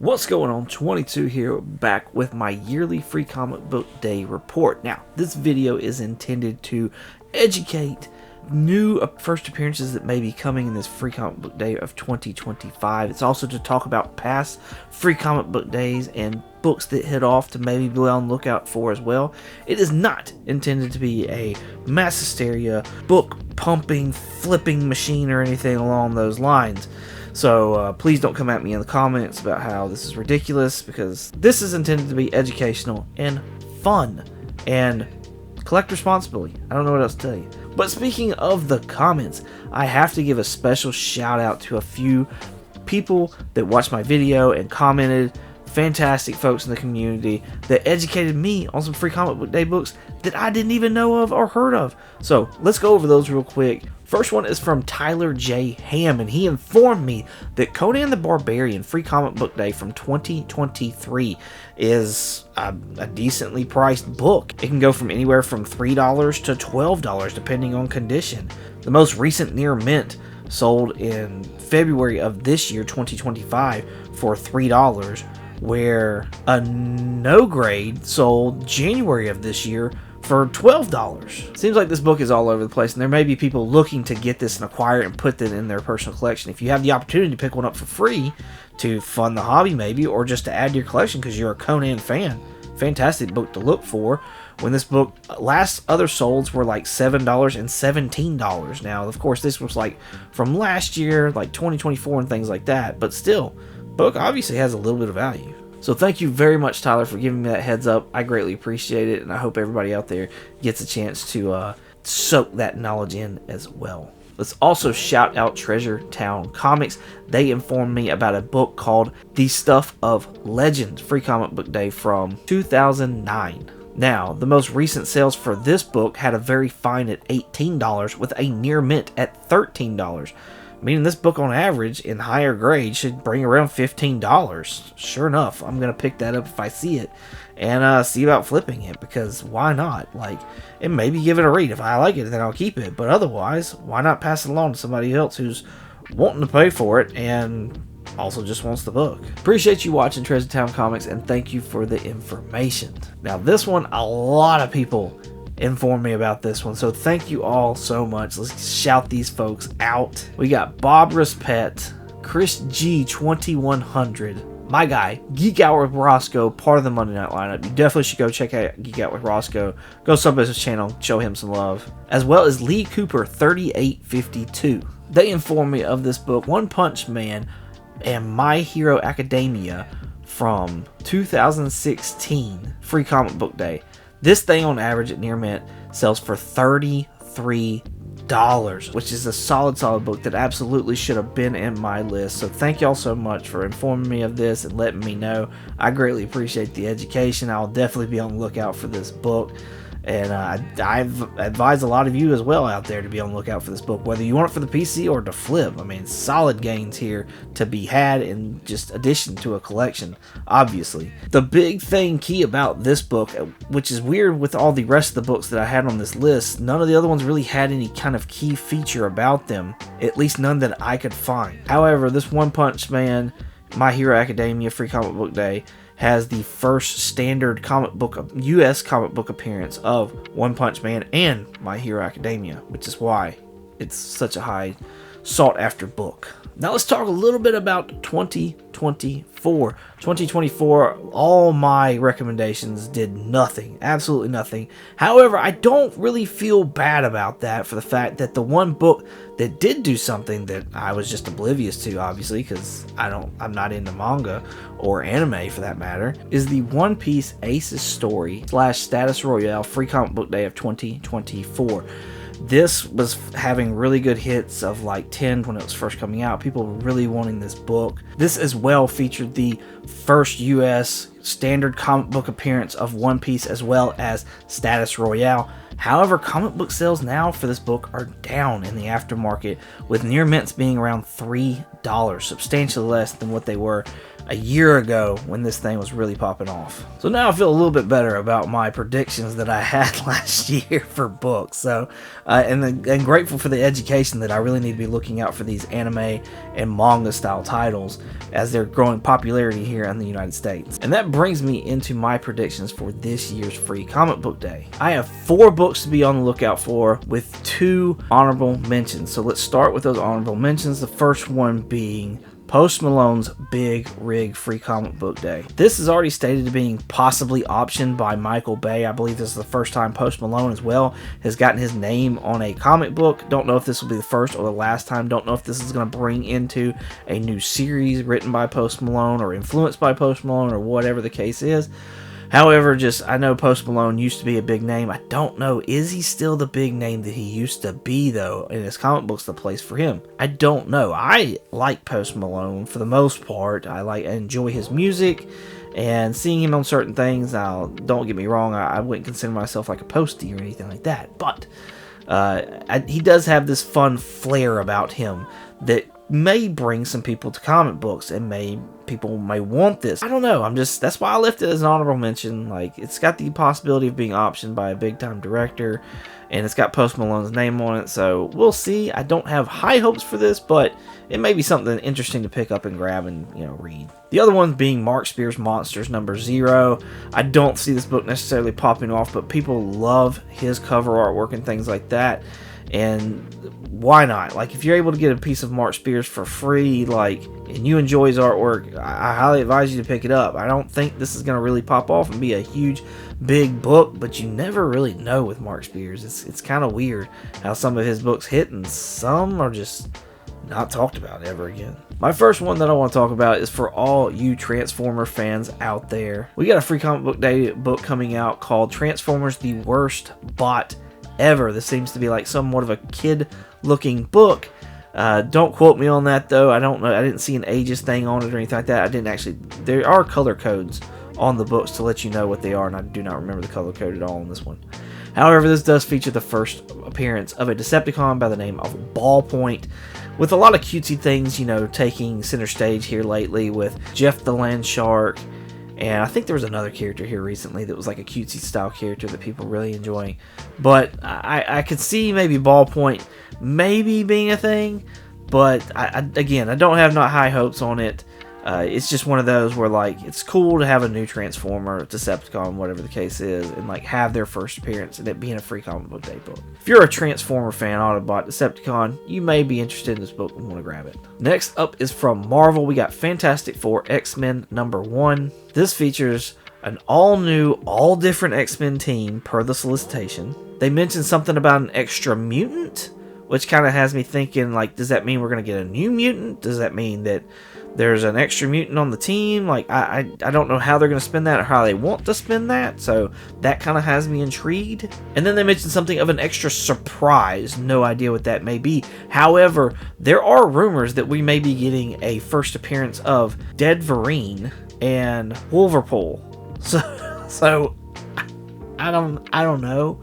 What's going on? 22 here, back with my yearly Free Comic Book Day report. Now, this video is intended to educate new first appearances that may be coming in this Free Comic Book Day of 2025. It's also to talk about past Free Comic Book Days and books that hit off to maybe be on the lookout for as well. It is not intended to be a mass hysteria, book pumping, flipping machine or anything along those lines. So please don't come at me in the comments about how this is ridiculous, because this is intended to be educational and fun, and collect responsibly. I don't know what else to tell you. But speaking of the comments, I have to give a special shout out to a few people that watched my video and commented. Fantastic folks in the community that educated me on some Free Comic Book Day books that I didn't even know of or heard of. So let's go over those real quick. First one is from Tyler J. Ham, and he informed me that Conan the Barbarian Free Comic Book Day from 2023 is a decently priced book. It can go from anywhere from $3 to $12 depending on condition. The most recent near mint sold in February of this year, 2025, for $3, where a no grade sold January of this year for $12. Seems like this book is all over the place, and there may be people looking to get this and acquire it and put it in their personal collection. If you have the opportunity to pick one up for free to fund the hobby maybe, or just to add to your collection because you're a Conan fan, fantastic book to look for. When this book last other solds were like $7 and $17. Now, of course, this was like from last year, like 2024 and things like that, but still, book obviously has a little bit of value. So thank you very much, Tyler, for giving me that heads up. I greatly appreciate it, and I hope everybody out there gets a chance to soak that knowledge in as well. Let's also shout out Treasure Town Comics. They informed me about a book called The Stuff of Legend, Free Comic Book Day from 2009. Now, the most recent sales for this book had a very fine at $18 with a near mint at $13. Meaning this book on average in higher grade should bring around $15. Sure enough, I'm going to pick that up if I see it and see about flipping it, because why not? Like, and maybe give it a read. If I like it, then I'll keep it. But otherwise, why not pass it along to somebody else who's wanting to pay for it and also just wants the book. Appreciate you watching Treasure Town Comics, and thank you for the information. Now this one, a lot of people informed me about this one, so thank you all so much. Let's shout these folks out. We got Bobra's Pet, Chris G 2100, my guy Geek Out with Roscoe, part of the Monday Night lineup. You definitely should go check out Geek Out with Roscoe. Go sub his channel, show him some love. As well as Lee Cooper 3852. They informed me of this book, One Punch Man and My Hero Academia from 2016 Free Comic Book Day. This thing on average at near mint sells for $33, which is a solid book that absolutely should have been in my list. So thank y'all so much for informing me of this and letting me know. I greatly appreciate the education. I'll definitely be on the lookout for this book. And I've advised a lot of you as well out there to be on the lookout for this book, whether you want it for the PC or to flip. I mean, solid gains here to be had in just addition to a collection, obviously. The big thing key about this book, which is weird with all the rest of the books that I had on this list, none of the other ones really had any kind of key feature about them, at least none that I could find. However, this One Punch Man, My Hero Academia Free Comic Book Day has the first standard U.S. comic book appearance of One Punch Man and My Hero Academia, which is why it's such a high sought after book. Now let's talk a little bit about 2024. 2024, all my recommendations did nothing, absolutely nothing. However, I don't really feel bad about that, for the fact that the one book that did do something that I was just oblivious to, obviously, because I'm not into manga or anime for that matter, is the One Piece Ace's Story / Status Royale Free Comic Book Day of 2024. This was having really good hits of like 10 when it was first coming out. People were really wanting this book. This as well featured the first US standard comic book appearance of One Piece, as well as Status Royale. However, comic book sales now for this book are down in the aftermarket, with near mints being around $3, substantially less than what they were a year ago when this thing was really popping off. So now I feel a little bit better about my predictions that I had last year for books. So, and grateful for the education that I really need to be looking out for these anime and manga style titles as they're growing popularity here in the United States. And that brings me into my predictions for this year's Free Comic Book Day. I have 4 books to be on the lookout for with 2 honorable mentions. So let's start with those honorable mentions. The first one being Post Malone's Big Rig Free Comic Book Day. This is already stated to being possibly optioned by Michael Bay. I believe this is the first time Post Malone as well has gotten his name on a comic book. Don't know if this will be the first or the last time. Don't know if this is going to bring into a new series written by Post Malone or influenced by Post Malone or whatever the case is. However, I know Post Malone used to be a big name. I don't know, is he still the big name that he used to be, though? And his comic book's the place for him. I don't know. I like Post Malone for the most part. I enjoy his music and seeing him on certain things. Now, don't get me wrong, I wouldn't consider myself like a postie or anything like that. But he does have this fun flair about him that may bring some people to comic books, and people may want this. I don't know. That's why I left it as an honorable mention. Like, it's got the possibility of being optioned by a big time director, and it's got Post Malone's name on it, so we'll see. I don't have high hopes for this, but it may be something interesting to pick up and grab and, read. The other one being Mark Spears' Monsters #0. I don't see this book necessarily popping off, but people love his cover artwork and things like that. And why not? Like, if you're able to get a piece of Mark Spears for free, and you enjoy his artwork, I highly advise you to pick it up. I don't think this is going to really pop off and be a huge, big book, but you never really know with Mark Spears. It's kind of weird how some of his books hit and some are just not talked about ever again. My first one that I want to talk about is for all you Transformer fans out there. We got a Free Comic Book Day book coming out called Transformers: The Worst Bot Ever. This seems to be like somewhat of a kid-looking book. Don't quote me on that, though. I don't know. I didn't see an ages thing on it or anything like that. There are color codes on the books to let you know what they are, and I do not remember the color code at all on this one. However, this does feature the first appearance of a Decepticon by the name of Ballpoint, with a lot of cutesy things, taking center stage here lately with Jeff the Land Shark. And I think there was another character here recently that was like a cutesy style character that people really enjoying. But I could see maybe Ballpoint maybe being a thing. But again, I don't have not high hopes on it. It's just one of those where it's cool to have a new Transformer, Decepticon, whatever the case is, and have their first appearance and it being a Free Comic Book Day book. If you're a Transformer fan, Autobot, Decepticon, you may be interested in this book and want to grab it. Next up is from Marvel. We got Fantastic Four X-Men #1. This features an all-new, all-different X-Men team per the solicitation. They mentioned something about an extra mutant, which kind of has me thinking, does that mean we're going to get a new mutant? Does that mean that there's an extra mutant on the team? I don't know how they're going to spin that or how they want to spin that, so that kind of has me intrigued. And then they mentioned something of an extra surprise. No idea what that may be. However, there are rumors that we may be getting a first appearance of Dead Vereen and Wolverpool. So I don't know.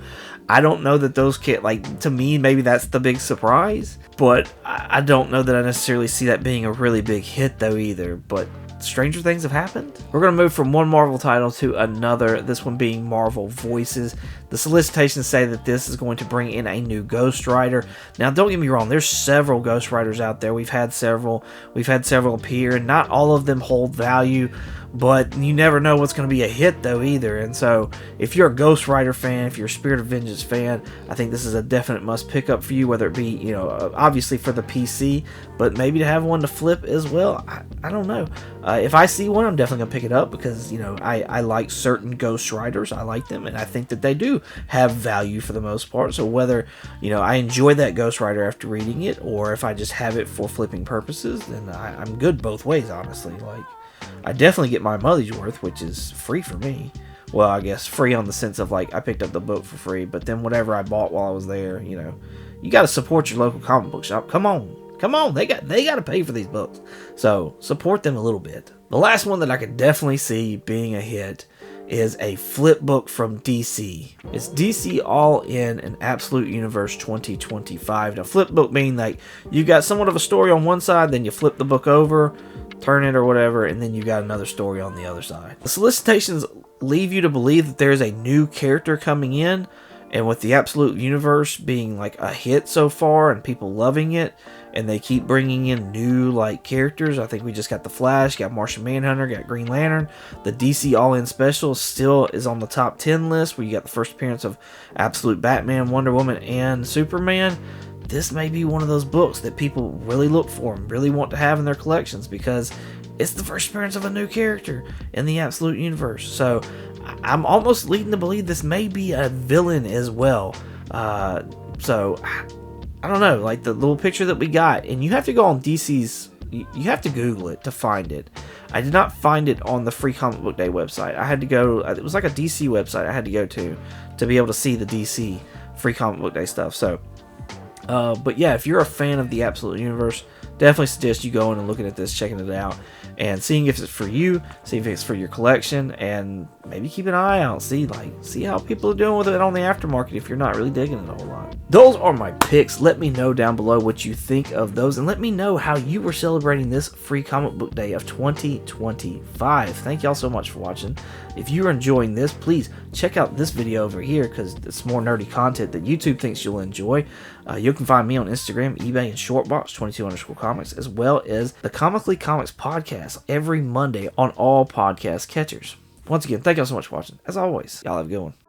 I don't know that those can't, to me, maybe that's the big surprise. But I don't know that I necessarily see that being a really big hit, though, either. But stranger things have happened. We're going to move from one Marvel title to another, this one being Marvel Voices. The solicitations say that this is going to bring in a new Ghost Rider. Now, don't get me wrong, there's several Ghost Riders out there. We've had several appear, and not all of them hold value. But you never know what's going to be a hit, though, either. And so, if you're a Ghost Rider fan, if you're a Spirit of Vengeance fan, I think this is a definite must pick up for you, whether it be, obviously for the PC, but maybe to have one to flip as well. I don't know. If I see one, I'm definitely going to pick it up because, I like certain Ghost Riders. I like them, and I think that they do have value for the most part. So whether, I enjoy that Ghost Rider after reading it, or if I just have it for flipping purposes, then I'm good both ways, honestly. I definitely get my money's worth, which is free for me. Well, I guess free on the sense of I picked up the book for free, but then whatever I bought while I was there, you got to support your local comic book shop. Come on, they got to pay for these books, so support them a little bit. The last one that I could definitely see being a hit is a flip book from DC. It's DC All In an Absolute Universe 2025. Now, flip book meaning you got somewhat of a story on one side, then you flip the book over, turn it or whatever, and then you got another story on the other side. The solicitations leave you to believe that there's a new character coming in, and with the Absolute Universe being like a hit so far and people loving it, and they keep bringing in new like characters. I think we just got the Flash, got Martian Manhunter, got Green Lantern. The DC All-In Special still is on the top 10 list, where you got the first appearance of Absolute Batman, Wonder Woman, and Superman. This may be one of those books that people really look for and really want to have in their collections, because it's the first appearance of a new character in the Absolute Universe. So I'm almost leading to believe this may be a villain as well. So I don't know, like the little picture that we got, and you have to go on DC's, you have to Google it to find it. I did not find it on the Free Comic Book Day website. I had to go, it was like a DC website I had to go to be able to see the DC Free Comic Book Day stuff. So but yeah, if you're a fan of the Absolute Universe, definitely suggest you going and looking at this, checking it out, and seeing if it's for you, see if it's for your collection, and maybe keep an eye out, see how people are doing with it on the aftermarket if you're not really digging it a whole lot. Those are my picks. Let me know down below what you think of those, and let me know how you were celebrating this Free Comic Book Day of 2025. Thank y'all so much for watching. If you're enjoying this, please check out this video over here, because it's more nerdy content that YouTube thinks you'll enjoy. You can find me on Instagram, eBay, and Shortbox22_comics, as well as the Comically Comics podcast every Monday on all podcast catchers. Once again, thank y'all so much for watching. As always, y'all have a good one.